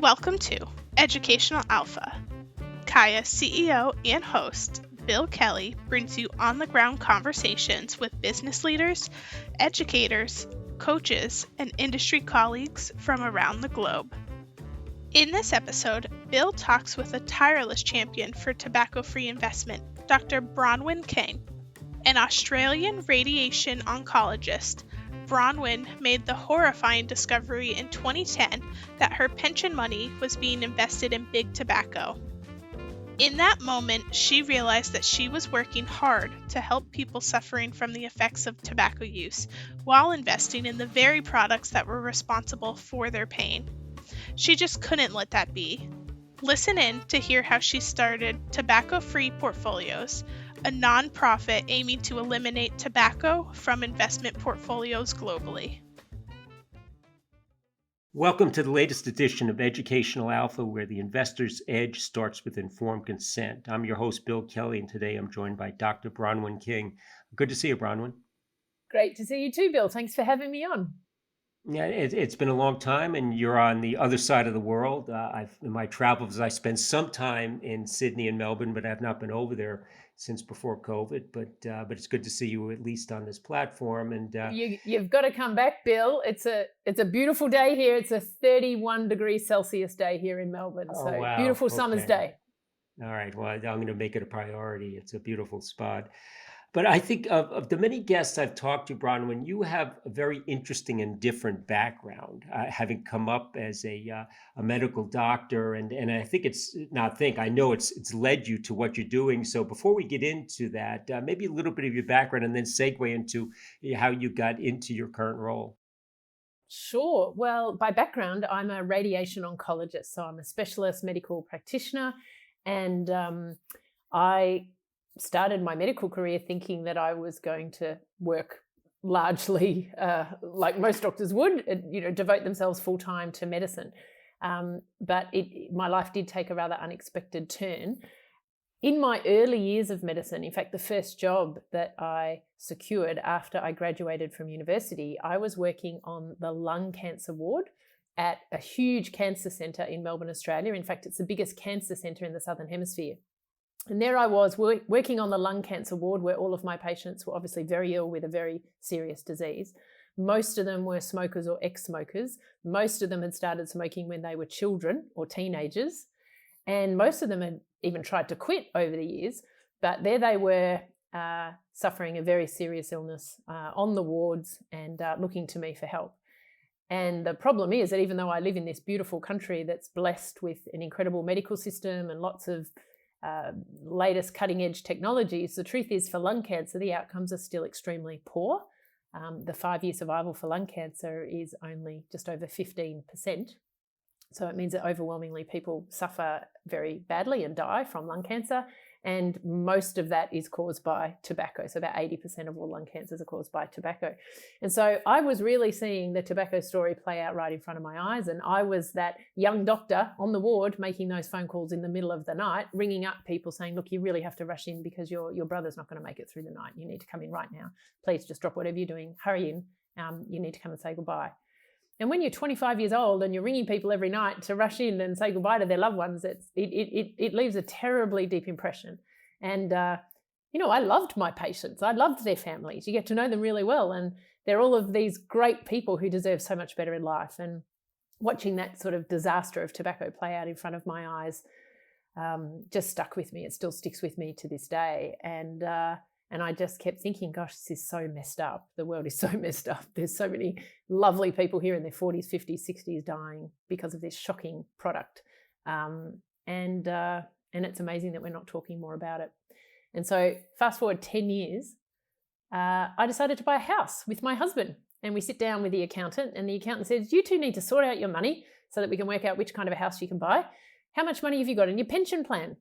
Welcome to Educational Alpha. Kaya CEO and host Bill Kelly brings you on-the-ground conversations with business leaders, educators, coaches, and industry colleagues from around the globe. In this episode, Bill talks with a tireless champion for tobacco-free investment, Dr. Bronwyn King, an Australian radiation oncologist. Bronwyn made the horrifying discovery in 2010 that her pension money was being invested in big tobacco. In that moment, she realized that she was working hard to help people suffering from the effects of tobacco use while investing in the very products that were responsible for their pain. She just couldn't let that be. Listen in to hear how she started Tobacco-Free Portfolios, a nonprofit aiming to eliminate tobacco from investment portfolios globally. Welcome to the latest edition of Educational Alpha, where the investor's edge starts with informed consent. I'm your host, Bill Kelly, and today I'm joined by Dr. Bronwyn King. Good to see you, Bronwyn. Great to see you too, Bill. Thanks for having me on. Yeah, it's been a long time, and you're on the other side of the world. In my travels, I spent some time in Sydney and Melbourne, but I've not been over there since before COVID. But it's good to see you at least on this platform. And you've got to come back, Bill. It's a beautiful day here. It's a 31 degrees Celsius day here in Melbourne. Oh, so wow. Beautiful summer's day. All right. Well, I'm going to make it a priority. It's a beautiful spot. But I think of the many guests I've talked to, Bronwyn, you have a very interesting and different background, having come up as a medical doctor. And I think I know it's led you to what you're doing. So before we get into that, maybe a little bit of your background and then segue into how you got into your current role. Sure. Well, by background, I'm a radiation oncologist. So I'm a specialist medical practitioner. And I started my medical career thinking that I was going to work largely like most doctors would, devote themselves full time to medicine. But my life did take a rather unexpected turn. In my early years of medicine, in fact, the first job that I secured after I graduated from university, I was working on the lung cancer ward at a huge cancer centre in Melbourne, Australia. In fact, it's the biggest cancer centre in the Southern Hemisphere. And there I was working on the lung cancer ward where all of my patients were obviously very ill with a very serious disease. Most of them were smokers or ex-smokers. Most of them had started smoking when they were children or teenagers. And most of them had even tried to quit over the years. But there they were suffering a very serious illness on the wards and looking to me for help. And the problem is that even though I live in this beautiful country that's blessed with an incredible medical system and lots of latest cutting-edge technologies, the truth is for lung cancer, the outcomes are still extremely poor. The 5-year survival for lung cancer is only just over 15%. So it means that overwhelmingly people suffer very badly and die from lung cancer. And most of that is caused by tobacco. So about 80% of all lung cancers are caused by tobacco. And so I was really seeing the tobacco story play out right in front of my eyes. And I was that young doctor on the ward making those phone calls in the middle of the night, ringing up people saying, look, you really have to rush in because your brother's not going to make it through the night. You need to come in right now. Please just drop whatever you're doing. Hurry in. You need to come and say goodbye. And when you're 25 years old and you're ringing people every night to rush in and say goodbye to their loved ones, it leaves a terribly deep impression. And, I loved my patients. I loved their families. You get to know them really well. And they're all of these great people who deserve so much better in life. And watching that sort of disaster of tobacco play out in front of my eyes just stuck with me. It still sticks with me to this day. And I just kept thinking, gosh, this is so messed up. The world is so messed up. There's so many lovely people here in their 40s, 50s, 60s dying because of this shocking product. And it's amazing that we're not talking more about it. And so fast forward 10 years, I decided to buy a house with my husband. And we sit down with the accountant and the accountant says, you two need to sort out your money so that we can work out which kind of a house you can buy. How much money have you got in your pension plan?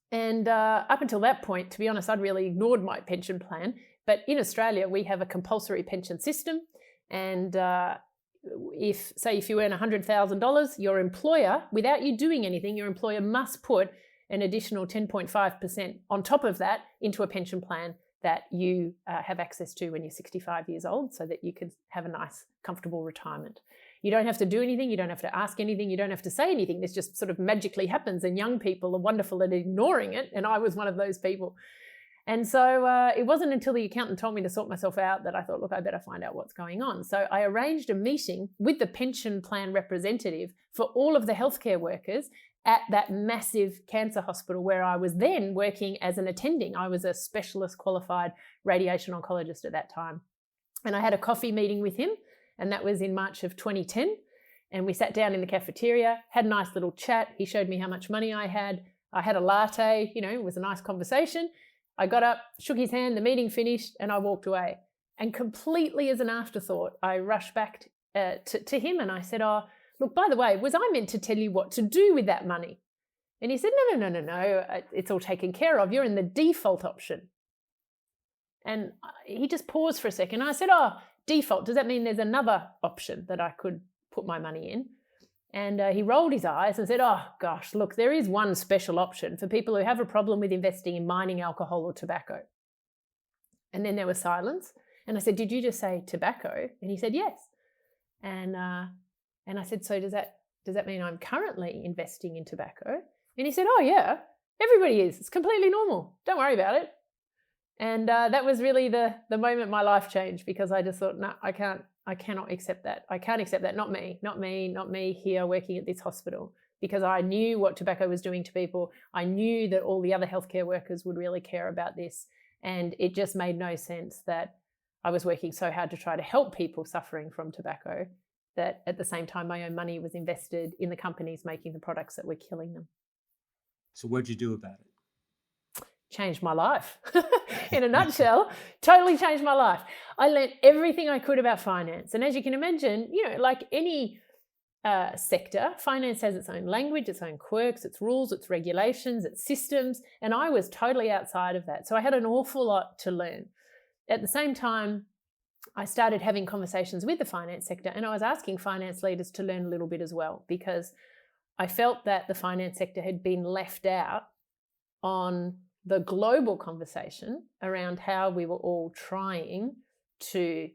And up until that point, to be honest, I'd really ignored my pension plan. But in Australia, we have a compulsory pension system. And if you earn $100,000, your employer, without you doing anything, your employer must put an additional 10.5% on top of that into a pension plan that you have access to when you're 65 years old so that you can have a nice, comfortable retirement. You don't have to do anything. You don't have to ask anything. You don't have to say anything. This just sort of magically happens, and young people are wonderful at ignoring it. And I was one of those people. And so it wasn't until the accountant told me to sort myself out that I thought, look, I better find out what's going on. So I arranged a meeting with the pension plan representative for all of the healthcare workers at that massive cancer hospital where I was then working as an attending. I was a specialist qualified radiation oncologist at that time. And I had a coffee meeting with him, and that was in March of 2010. And we sat down in the cafeteria, had a nice little chat. He showed me how much money I had. I had a latte, it was a nice conversation. I got up, shook his hand, the meeting finished, and I walked away. And completely as an afterthought, I rushed back to him and I said, oh, look, by the way, was I meant to tell you what to do with that money? And he said, no, it's all taken care of. You're in the default option. And he just paused for a second. I said, oh, default, does that mean there's another option that I could put my money in? And he rolled his eyes and said, oh, gosh, look, there is one special option for people who have a problem with investing in mining alcohol or tobacco. And then there was silence. And I said, did you just say tobacco? And he said, yes. And I said, so does that mean I'm currently investing in tobacco? And he said, oh, yeah, everybody is. It's completely normal. Don't worry about it. And that was really the moment my life changed, because I just thought, no, I cannot accept that. I can't accept that. Not me here working at this hospital, because I knew what tobacco was doing to people. I knew that all the other healthcare workers would really care about this. And it just made no sense that I was working so hard to try to help people suffering from tobacco, that at the same time my own money was invested in the companies making the products that were killing them. So what'd you do about it? Changed my life. In a nutshell, totally changed my life. I learned everything I could about finance. And as you can imagine, like any sector, finance has its own language, its own quirks, its rules, its regulations, its systems. And I was totally outside of that. So I had an awful lot to learn. At the same time, I started having conversations with the finance sector, and I was asking finance leaders to learn a little bit as well, because I felt that the finance sector had been left out on the global conversation around how we were all trying to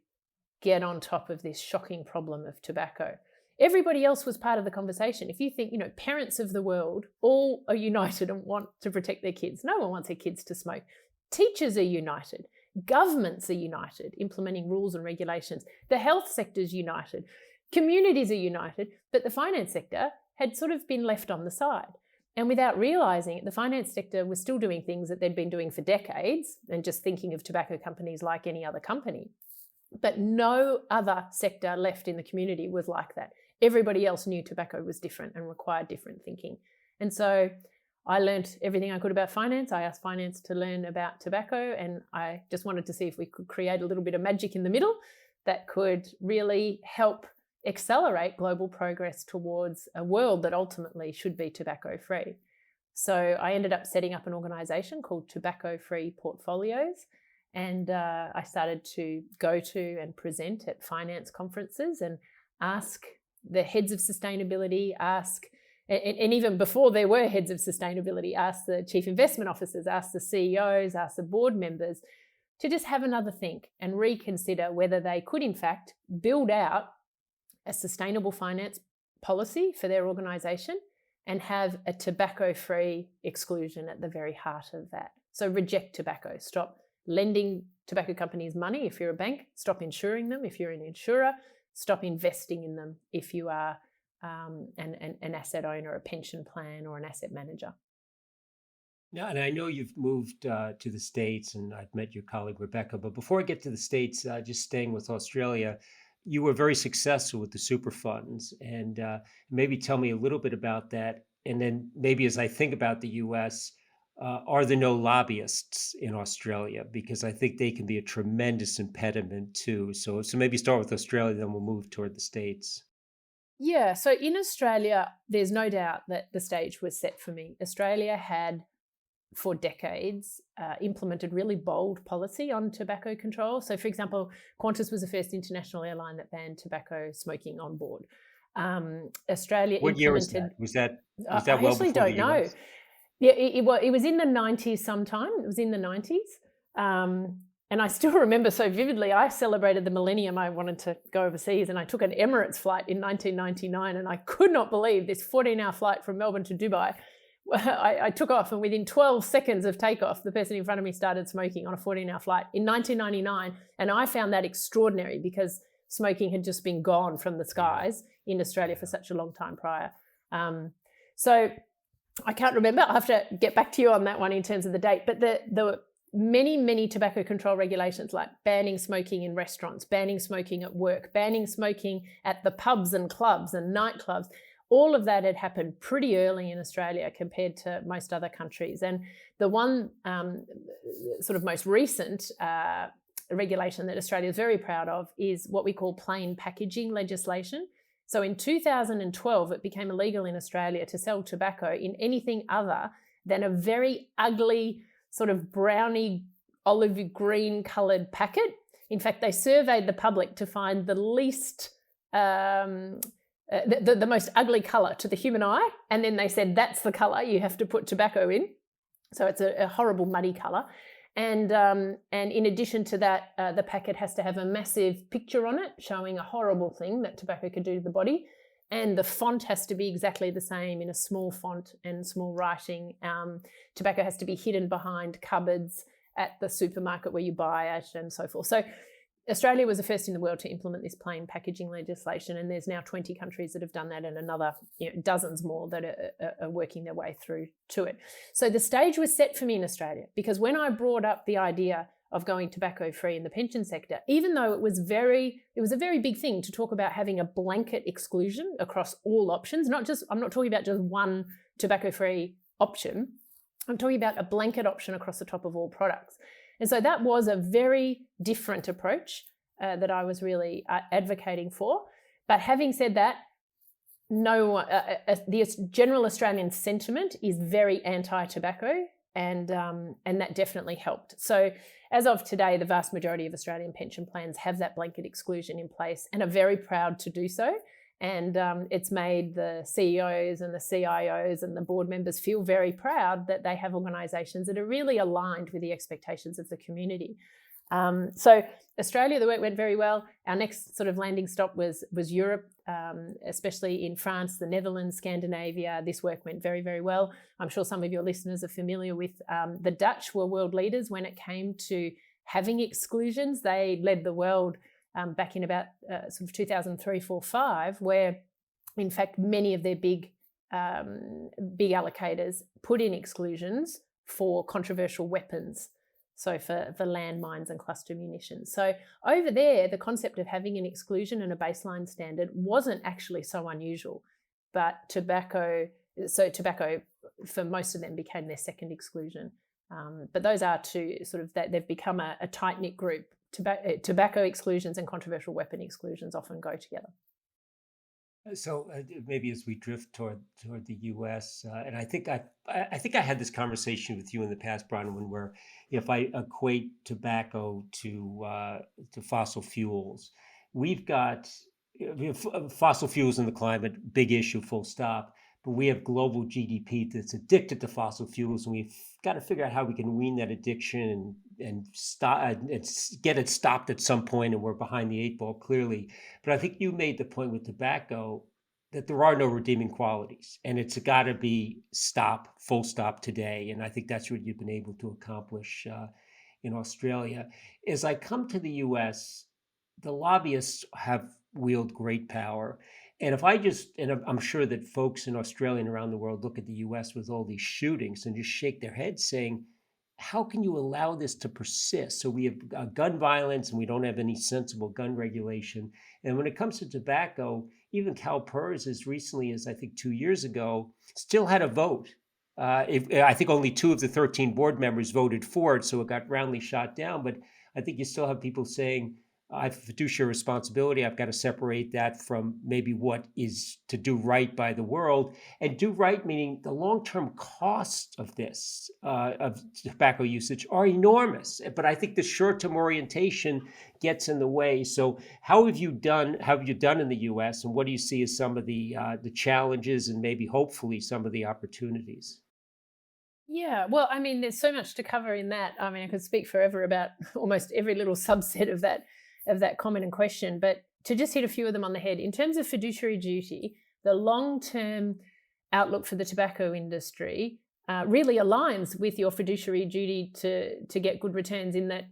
get on top of this shocking problem of tobacco. Everybody else was part of the conversation. If you think, parents of the world all are united and want to protect their kids. No one wants their kids to smoke. Teachers are united. Governments are united, implementing rules and regulations. The health sector is united. Communities are united. But the finance sector had sort of been left on the side. And without realising it, the finance sector was still doing things that they'd been doing for decades, and just thinking of tobacco companies like any other company. But no other sector left in the community was like that. Everybody else knew tobacco was different and required different thinking. And so I learned everything I could about finance. I asked finance to learn about tobacco, and I just wanted to see if we could create a little bit of magic in the middle that could really help accelerate global progress towards a world that ultimately should be tobacco-free. So I ended up setting up an organisation called Tobacco-Free Portfolios, and I started to go to and present at finance conferences and ask the heads of sustainability, and even before there were heads of sustainability, ask the chief investment officers, ask the CEOs, ask the board members to just have another think and reconsider whether they could in fact build out a sustainable finance policy for their organisation and have a tobacco-free exclusion at the very heart of that. So reject tobacco. Stop lending tobacco companies money if you're a bank. Stop insuring them if you're an insurer. Stop investing in them if you are an asset owner, a pension plan, or an asset manager. Yeah, and I know you've moved to the States, and I've met your colleague Rebecca. But before I get to the States, just staying with Australia, you were very successful with the super funds, and maybe tell me a little bit about that. And then maybe as I think about the US, are there no lobbyists in Australia? Because I think they can be a tremendous impediment too. So maybe start with Australia, then we'll move toward the States. Yeah, so in Australia, there's no doubt that the stage was set for me. Australia had, for decades, implemented really bold policy on tobacco control. So, for example, Qantas was the first international airline that banned tobacco smoking on board. Australia What year was that? Was that well before the US? I actually don't know. Yeah, it was in the 90s sometime. It was in the 90s. And I still remember so vividly, I celebrated the millennium. I wanted to go overseas and I took an Emirates flight in 1999 and I could not believe this 14-hour flight from Melbourne to Dubai. I took off and within 12 seconds of takeoff, the person in front of me started smoking on a 14-hour flight in 1999. And I found that extraordinary because smoking had just been gone from the skies in Australia for such a long time prior. So I can't remember. I'll have to get back to you on that one in terms of the date. But the many tobacco control regulations, like banning smoking in restaurants, banning smoking at work, banning smoking at the pubs and clubs and nightclubs, all of that had happened pretty early in Australia compared to most other countries. And the one sort of most recent regulation that Australia is very proud of is what we call plain packaging legislation. So in 2012, it became illegal in Australia to sell tobacco in anything other than a very ugly sort of browny olive green coloured packet. In fact, they surveyed the public to find the least the most ugly colour to the human eye, and then they said that's the colour you have to put tobacco in. So it's a horrible muddy colour. And in addition to that, the packet has to have a massive picture on it showing a horrible thing that tobacco could do to the body. And the font has to be exactly the same in a small font and small writing. Tobacco has to be hidden behind cupboards at the supermarket where you buy it and so forth. So Australia was the first in the world to implement this plain packaging legislation, and there's now 20 countries that have done that and another dozens more that are working their way through to it. So the stage was set for me in Australia because when I brought up the idea of going tobacco-free in the pension sector, even though it was a very big thing to talk about having a blanket exclusion across all options, I'm not talking about just one tobacco-free option, I'm talking about a blanket option across the top of all products. And so that was a very different approach that I was really advocating for. But having said that, the general Australian sentiment is very anti-tobacco, and that definitely helped. So as of today, the vast majority of Australian pension plans have that blanket exclusion in place and are very proud to do so. And it's made the CEOs and the CIOs and the board members feel very proud that they have organisations that are really aligned with the expectations of the community. So Australia, the work went very well. Our next sort of landing stop was Europe, especially in France, the Netherlands, Scandinavia. This work went very, very well. I'm sure some of your listeners are familiar with the Dutch were world leaders when it came to having exclusions. They led the world back in about sort of 2003, 4, 5, where in fact many of their big allocators put in exclusions for controversial weapons, so for landmines and cluster munitions. So over there, the concept of having an exclusion and a baseline standard wasn't actually so unusual, but tobacco for most of them became their second exclusion. But those are two sort of that they've become a tight-knit group. Tobacco exclusions and controversial weapon exclusions often go together. So maybe as we drift toward the U.S., and I think I had this conversation with you in the past, Bronwyn, where if I equate tobacco to fossil fuels, we have fossil fuels in the climate, big issue, full stop. But we have global GDP that's addicted to fossil fuels, and we've got to figure out how we can wean that addiction and stop and get it stopped at some point. And we're behind the 8 ball clearly. But I think you made the point with tobacco that there are no redeeming qualities, and it's got to be full stop today. And I think that's what you've been able to accomplish in Australia. As I come to the U.S., the lobbyists have wield great power. And I'm sure that folks in Australia and around the world look at the U.S. with all these shootings and just shake their heads saying, how can you allow this to persist? So we have gun violence and we don't have any sensible gun regulation. And when it comes to tobacco, even CalPERS, as recently as I think 2 years ago, still had a vote. I think only 2 of the 13 board members voted for it, so it got roundly shot down. But I think you still have people saying, I have fiduciary responsibility. I've got to separate that from maybe what is to do right by the world, and do right meaning the long-term costs of this, of tobacco usage are enormous. But I think the short-term orientation gets in the way. So how have you done in the U.S., and what do you see as some of the challenges and maybe hopefully some of the opportunities? Yeah, well, I mean, there's so much to cover in that. I mean, I could speak forever about almost every little subset of that comment and question, but to just hit a few of them on the head, in terms of fiduciary duty, the long-term outlook for the tobacco industry really aligns with your fiduciary duty to get good returns, in that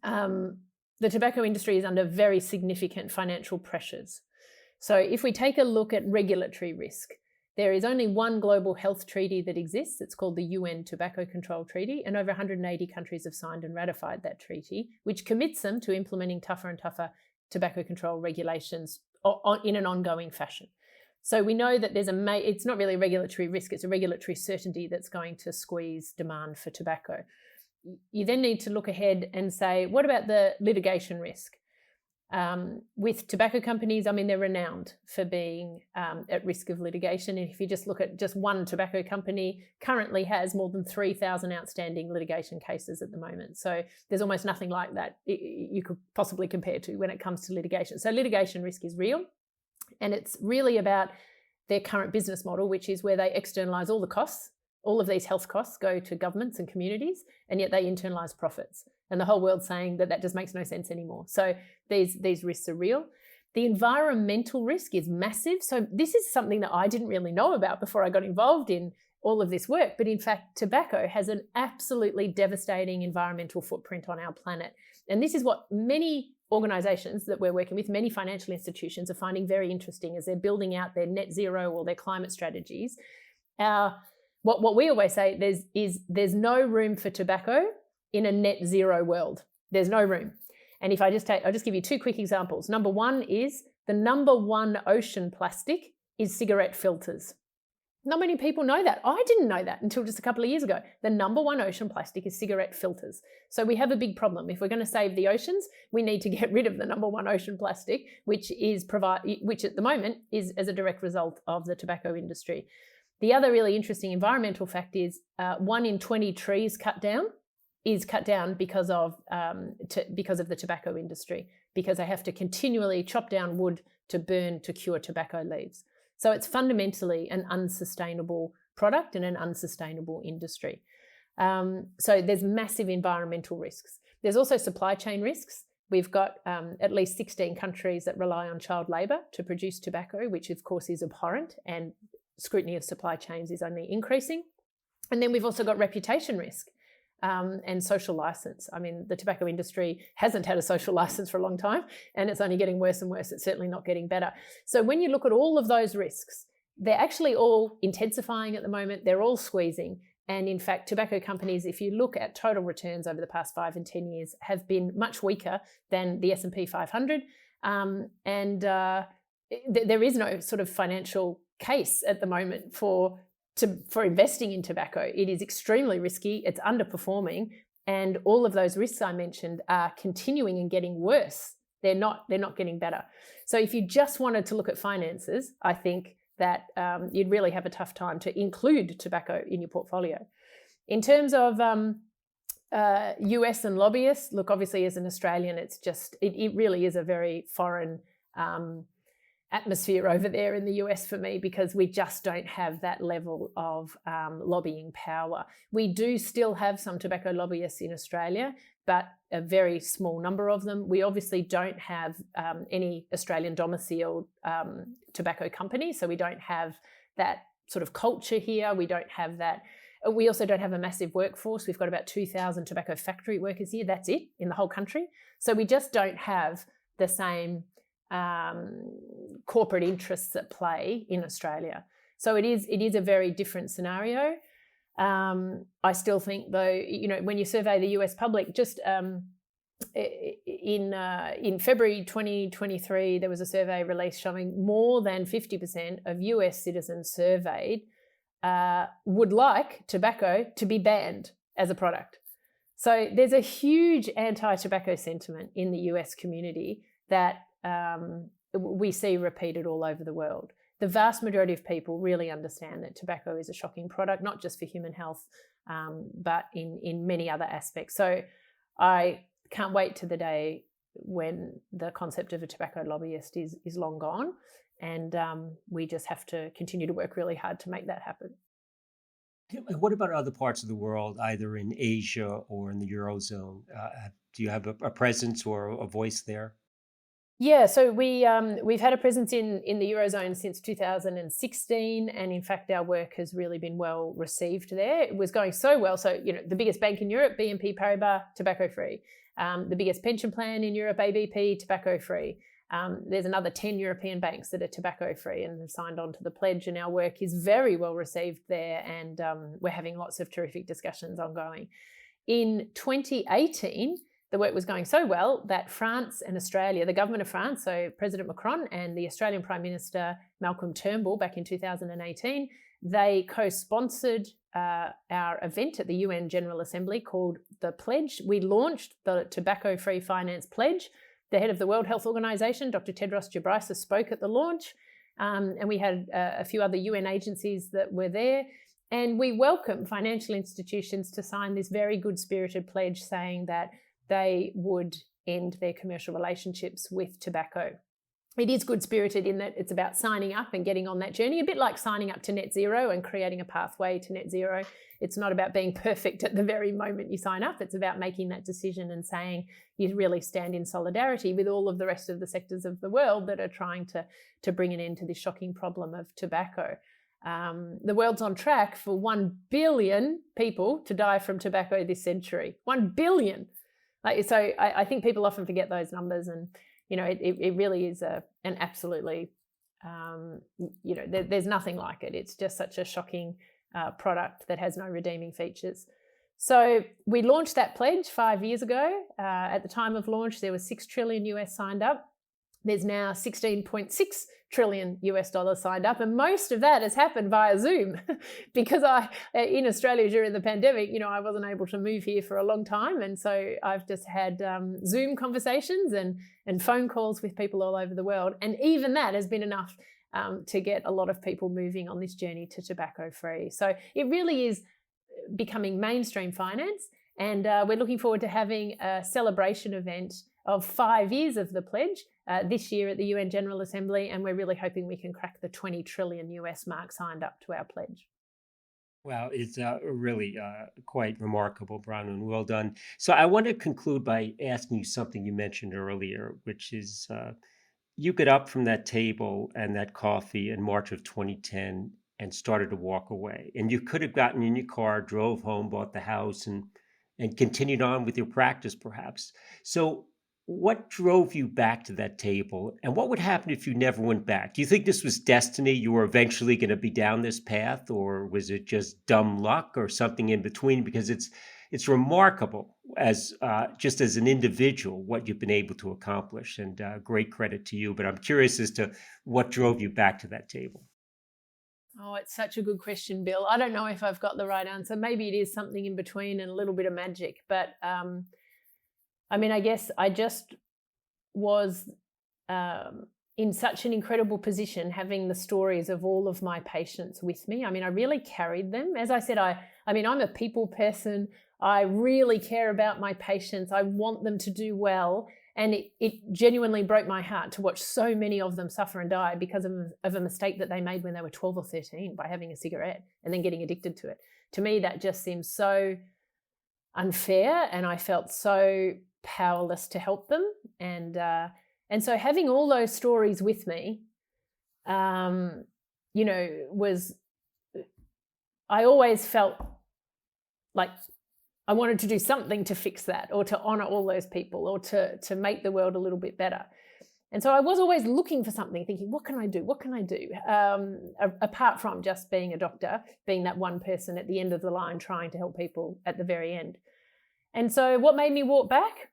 the tobacco industry is under very significant financial pressures. So if we take a look at regulatory risk, there is only one global health treaty that exists. It's called the UN Tobacco Control Treaty, and over 180 countries have signed and ratified that treaty, which commits them to implementing tougher and tougher tobacco control regulations in an ongoing fashion. So we know that it's not really a regulatory risk, it's a regulatory certainty that's going to squeeze demand for tobacco. You then need to look ahead and say, what about the litigation risk? With tobacco companies, I mean, they're renowned for being at risk of litigation. And if you just look at just one tobacco company, currently has more than 3,000 outstanding litigation cases at the moment. So there's almost nothing like that you could possibly compare to when it comes to litigation. So litigation risk is real. And it's really about their current business model, which is where they externalise all the costs. All of these health costs go to governments and communities, and yet they internalise profits. And the whole world's saying that just makes no sense anymore. So these risks are real. The environmental risk is massive. So this is something that I didn't really know about before I got involved in all of this work. But in fact, tobacco has an absolutely devastating environmental footprint on our planet. And this is what many organisations that we're working with, many financial institutions, are finding very interesting as they're building out their net zero or their climate strategies. What we always say there's no room for tobacco in a net zero world. There's no room. And if I'll just give you two quick examples. Number one is the number one ocean plastic is cigarette filters. Not many people know that. I didn't know that until just a couple of years ago. The number one ocean plastic is cigarette filters. So we have a big problem. If we're going to save the oceans, we need to get rid of the number one ocean plastic, which at the moment is as a direct result of the tobacco industry. The other really interesting environmental fact is 1 in 20 trees cut down is cut down because of the tobacco industry, because they have to continually chop down wood to burn to cure tobacco leaves. So it's fundamentally an unsustainable product and an unsustainable industry. So there's massive environmental risks. There's also supply chain risks. We've got at least 16 countries that rely on child labour to produce tobacco, which of course is abhorrent, and scrutiny of supply chains is only increasing. And then we've also got reputation risk. And social license. I mean, the tobacco industry hasn't had a social license for a long time, and it's only getting worse and worse. It's certainly not getting better. So when you look at all of those risks, they're actually all intensifying at the moment. They're all squeezing. And in fact, tobacco companies, if you look at total returns over the past 5 and 10 years, have been much weaker than the S&P 500. There is no sort of financial case at the moment for investing in tobacco. It is extremely risky, it's underperforming, and all of those risks I mentioned are continuing and getting worse. They're not getting better. So if you just wanted to look at finances, I think that you'd really have a tough time to include tobacco in your portfolio. In terms of US and lobbyists, look, obviously as an Australian, it really is a very foreign atmosphere over there in the US for me, because we just don't have that level of lobbying power. We do still have some tobacco lobbyists in Australia, but a very small number of them. We obviously don't have any Australian domiciled tobacco companies, so we don't have that sort of culture here. We don't have that. We also don't have a massive workforce. We've got about 2,000 tobacco factory workers here. That's it in the whole country. So we just don't have the same corporate interests at play in Australia. So it is a very different scenario. I still think, though, when you survey the US public, just in February 2023, there was a survey released showing more than 50% of US citizens surveyed would like tobacco to be banned as a product. So there's a huge anti-tobacco sentiment in the US community that we see repeated all over the world. The vast majority of people really understand that tobacco is a shocking product, not just for human health, but in many other aspects. So I can't wait to the day when the concept of a tobacco lobbyist is long gone, and we just have to continue to work really hard to make that happen. And what about other parts of the world, either in Asia or in the Eurozone? Do you have a presence or a voice there? Yeah, so we've had a presence in the Eurozone since 2016, and in fact, our work has really been well received there. It was going so well. So, the biggest bank in Europe, BNP Paribas, tobacco free. The biggest pension plan in Europe, ABP, tobacco free. There's another 10 European banks that are tobacco free and have signed on to the pledge, and our work is very well received there, and we're having lots of terrific discussions ongoing. In 2018, the work was going so well that France and Australia, the government of France, so President Macron and the Australian Prime Minister Malcolm Turnbull back in 2018, they co-sponsored our event at the UN General Assembly called The Pledge. We launched the Tobacco-Free Finance Pledge. The head of the World Health Organization, Dr. Tedros Ghebreyesus, spoke at the launch, and we had a few other UN agencies that were there. And we welcome financial institutions to sign this very good-spirited pledge saying that they would end their commercial relationships with tobacco. It is good-spirited in that it's about signing up and getting on that journey, a bit like signing up to net zero and creating a pathway to net zero. It's not about being perfect at the very moment you sign up. It's about making that decision and saying you really stand in solidarity with all of the rest of the sectors of the world that are trying to bring an end to this shocking problem of tobacco. The world's on track for 1 billion people to die from tobacco this century. 1 billion. So I think people often forget those numbers, and it really is an absolutely there's nothing like it. It's just such a shocking product that has no redeeming features. So we launched that pledge 5 years ago. At the time of launch, there was $6 trillion US signed up. There's now $16.6 trillion US dollars signed up, and most of that has happened via Zoom because in Australia during the pandemic, I wasn't able to move here for a long time, and so I've just had Zoom conversations and phone calls with people all over the world, and even that has been enough to get a lot of people moving on this journey to tobacco free. So it really is becoming mainstream finance, and we're looking forward to having a celebration event of 5 years of the pledge this year at the UN General Assembly, and we're really hoping we can crack the 20 trillion US mark signed up to our pledge. Wow, it's really quite remarkable, Bronwyn. Well done. So I want to conclude by asking you something you mentioned earlier, which is you got up from that table and that coffee in March of 2010 and started to walk away. And you could have gotten in your car, drove home, bought the house, and continued on with your practice, perhaps. So what drove you back to that table, and what would happen if you never went back? Do you think this was destiny? You were eventually going to be down this path, or was it just dumb luck or something in between? Because it's remarkable as just as an individual what you've been able to accomplish, and great credit to you. But I'm curious as to what drove you back to that table. Oh, it's such a good question, Bill. I don't know if I've got the right answer. Maybe it is something in between and a little bit of magic, but I guess I just was in such an incredible position having the stories of all of my patients with me. I really carried them. As I said, I'm a people person. I really care about my patients. I want them to do well. And it genuinely broke my heart to watch so many of them suffer and die because of a mistake that they made when they were 12 or 13 by having a cigarette and then getting addicted to it. To me, that just seems so unfair, and I felt so powerless to help them. And so having all those stories with me, was, I always felt like I wanted to do something to fix that, or to honor all those people, or to make the world a little bit better. And so I was always looking for something, thinking, what can I do? What can I do? Apart from just being a doctor, being that one person at the end of the line trying to help people at the very end. And so what made me walk back?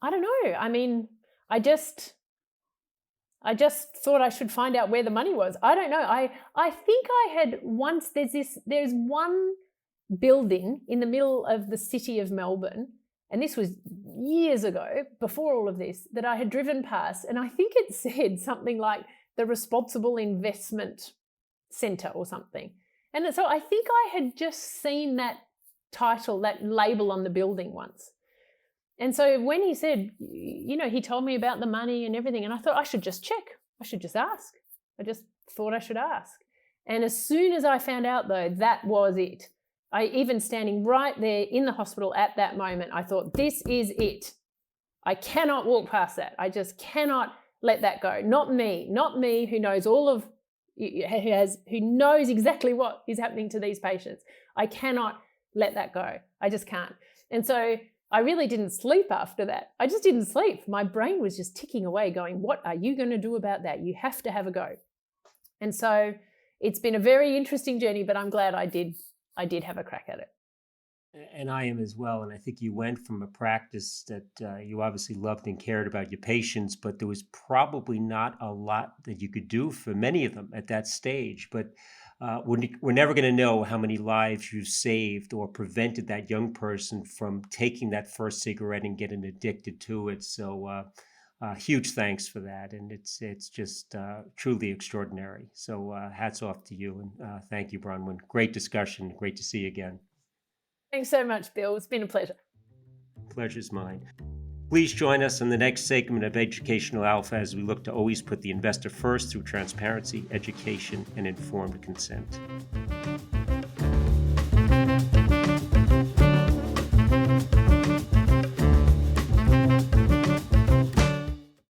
I don't know. I just thought I should find out where the money was. I don't know. I think I had once, there's one building in the middle of the city of Melbourne, and this was years ago, before all of this, that I had driven past, and I think it said something like the Responsible Investment Centre or something. And so I think I had just seen that title, that label on the building once. And so when he said, he told me about the money and everything, and I thought I should just check. I should just ask. I just thought I should ask. And as soon as I found out, though, that was it. Even standing right there in the hospital at that moment, I thought, this is it. I cannot walk past that. I just cannot let that go. Not me who knows who knows exactly what is happening to these patients. I cannot let that go. I just can't. And so I really didn't sleep after that. I just didn't sleep. My brain was just ticking away going, what are you going to do about that? You have to have a go. And so it's been a very interesting journey, but I'm glad I did have a crack at it. And I am as well. And I think you went from a practice that you obviously loved and cared about your patients, but there was probably not a lot that you could do for many of them at that stage. But we're never going to know how many lives you've saved or prevented that young person from taking that first cigarette and getting addicted to it. So huge thanks for that. And it's just truly extraordinary. So hats off to you. And thank you, Bronwyn. Great discussion. Great to see you again. Thanks so much, Bill. It's been a pleasure. Pleasure's mine. Please join us in the next segment of Educational Alpha as we look to always put the investor first through transparency, education, and informed consent.